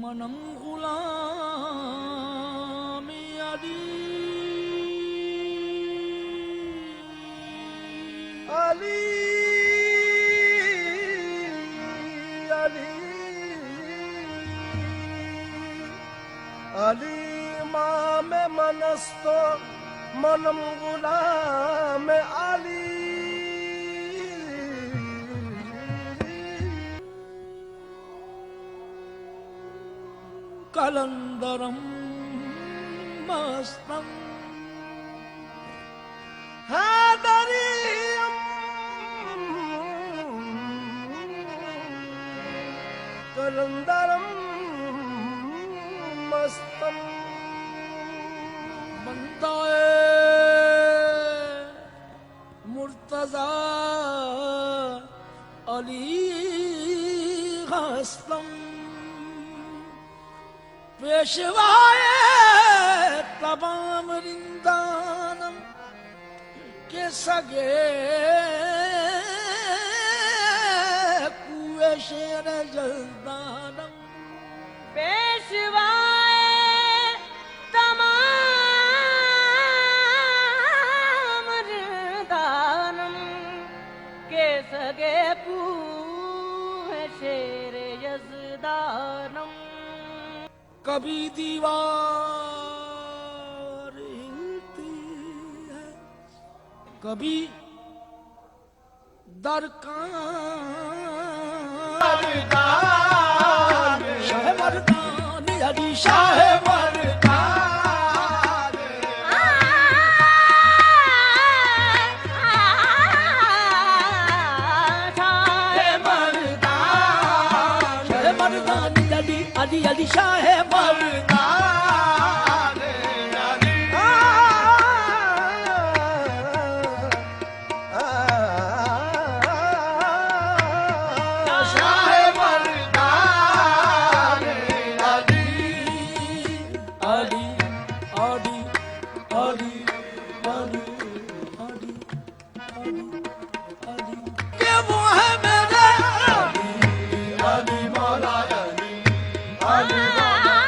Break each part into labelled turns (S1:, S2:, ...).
S1: मनम गुलाम अली अली अली अली माम मनस्तो मनम गुलाम अली कलंदरम मस्तम हादरियम कलंदरम मस्तम बंदाए मुर्तजा अली हस्तम पेशवाए तमाम रिंदानम के सगे कुए शेर जल्दानम
S2: पेशवाए तमाम रिंदानम के सगे कुए शेर जल्दानम
S1: कभी दीवार हिलती है कभी दरकान शाह मर्दान अली शाह मर्दान शाह मर्दान अली अली अली शाह
S2: Ah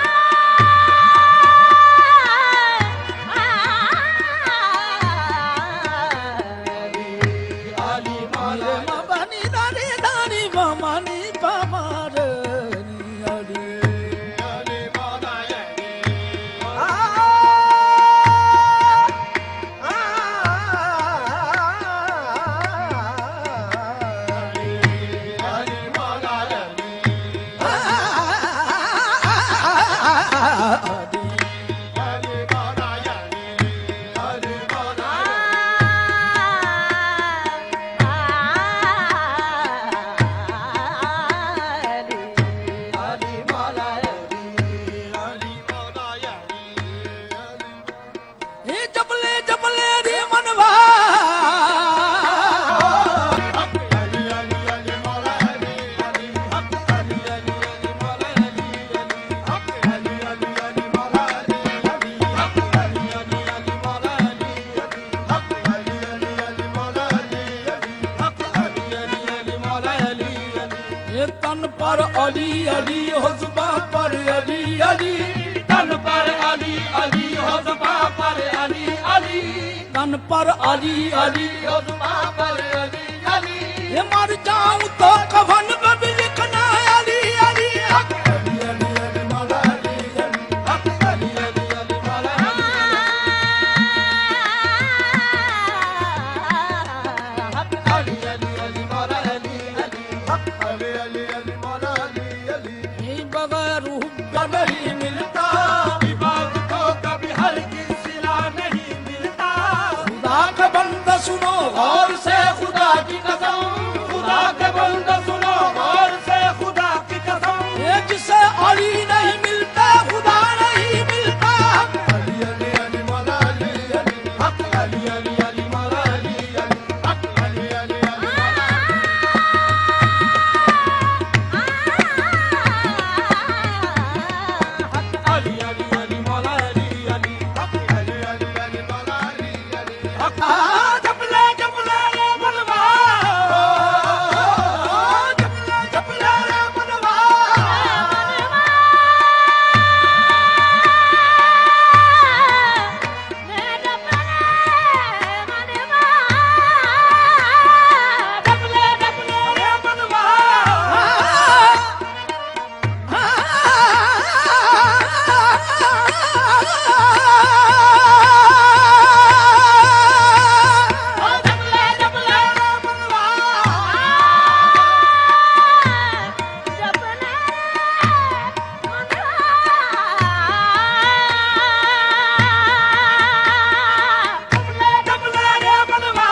S1: ये तन पर अली अली हुस्बा पर अली अली
S3: तन पर अली अली हुस्बा पर अली अली
S1: तन पर अली अली
S3: हुस्बा पर अली अली
S1: ये मर जाऊं तो कफन में भी लिखना अली अली
S3: अली अली अली मौला अली अली अली अली अली मौला अली अली अली मौला अली अली अली अली मौला अली अली
S1: ये बगैर हुब्ब
S3: नहीं मिलता इबादत को कभी हर किस सिला नहीं मिलता
S1: खुदा का बंदा सुनो
S3: गौर से खुदा की कसम खुदा के बंदे सुनो गौर से खुदा की कसम
S1: ये जिसे अली नहीं मिलता खुदा नहीं मिलता
S3: अली अली अली मौला अली अली अली अली अली मौला अली अली अली अली अली अली अली अली मौला अली अली अली अली अली मौला अली अली जपले जपले रे मनवा जपले जपले रे मनवा जपले जपले रे मनवा जपले जपले रे मनवा जपले रे मनवा जपले जपले रे मनवा जपले जपले रे जपले जपले रे मनवा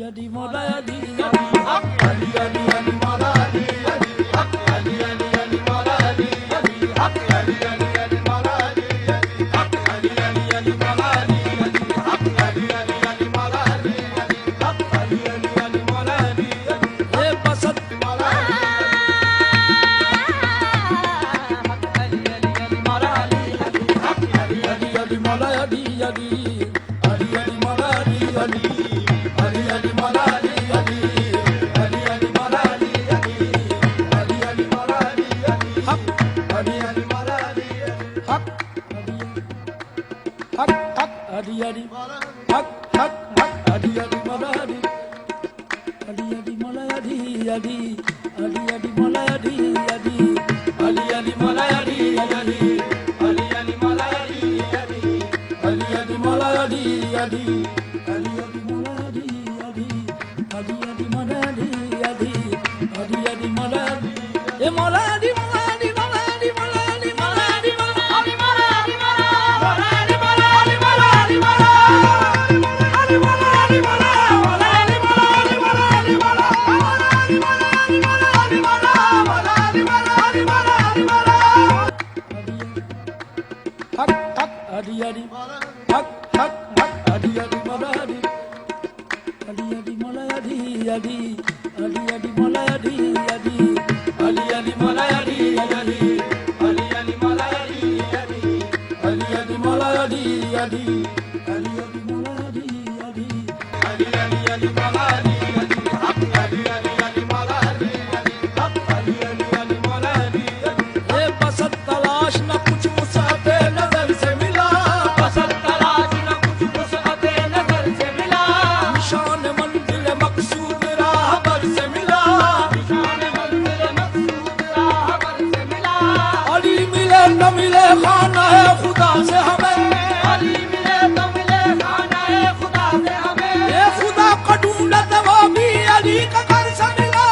S1: Ali Ali Malaya Ali Ali Ali Mola Ali Ali
S3: Ali Ali Mola Ali Ali Ali Ali Mola Ali Ali Ali Ali Mola Ali Ali
S1: Ali Ali Mola Ali Ali
S3: Ali Ali Ali Mola Ali Ali Hak Ali Ali Ali Mola Ali Ali Hak Ali Ali Ali Mola Ali Ali
S1: ये बसत तलाश न कुछ मुसाफे नजर से मिला
S3: बसत तलाश न कुछ वुसअते नजर से मिला
S1: निशान मंजिल मकसूद राहबर से मिला
S3: निशान मंजिल मकसूद राहबर से मिला
S1: अली मिले न मिले खाना है खुदा से हमें
S3: अली मिले तो मिले खाना है खुदा से हमें
S1: ये खुदा का ढूंढत वो भी अली का घर से मिला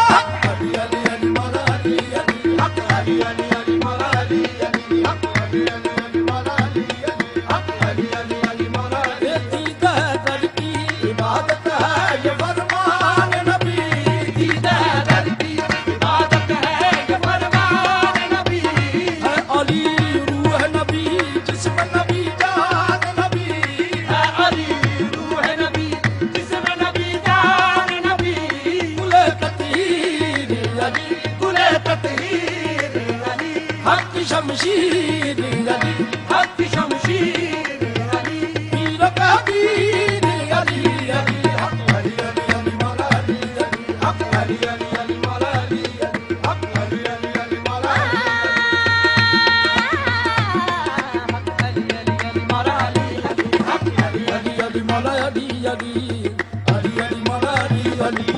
S3: Ali Ali Ali Mola Ali Ali Hak Ali Ali Ali Mola Ali Ali Hak Ali Ali Ali Mola Ali Ali Hak Ali Ali Ali Mola Ali
S1: ये दीद है दर की इबादत है ये फरमान नबी
S3: दीदा दर की इबादत है ये फरमान नबी
S1: है अली रूह नबी जिस्म नबी जान नबी
S3: है अली रूह नबी जिस्म नबी जान नबी
S1: कुले कतीर अली
S3: कुले तत्हीर अली
S1: हक शमशीर अली
S3: हक शमशीर अली
S1: पीर कबीर अली अली
S3: हक अली अली अली मौला अली अली हक अली अली अली मौला अली अली हक अली अली अली मौला अली अली अली अली मौला अली अली हक अली
S1: अली अली मौला अली अली अली अली मौला अली अली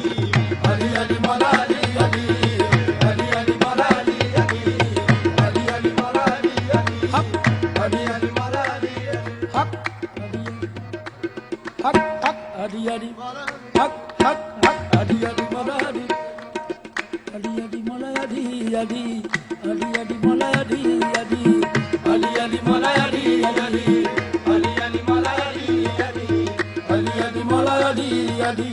S3: अली अली मौला अली अली अली अली मौला अली अली अली अली मौला अली अली
S1: हक
S3: अली अली मौला अली अली
S1: हक हक हक अली अली हक हक हक अली अली मौला अली अली अली मौला अली अली अली अली मौला Ali Ali
S3: Ali Ali Mola Ali Ali Ali Ali Mola Ali Ali Ali Ali Mola Ali Ali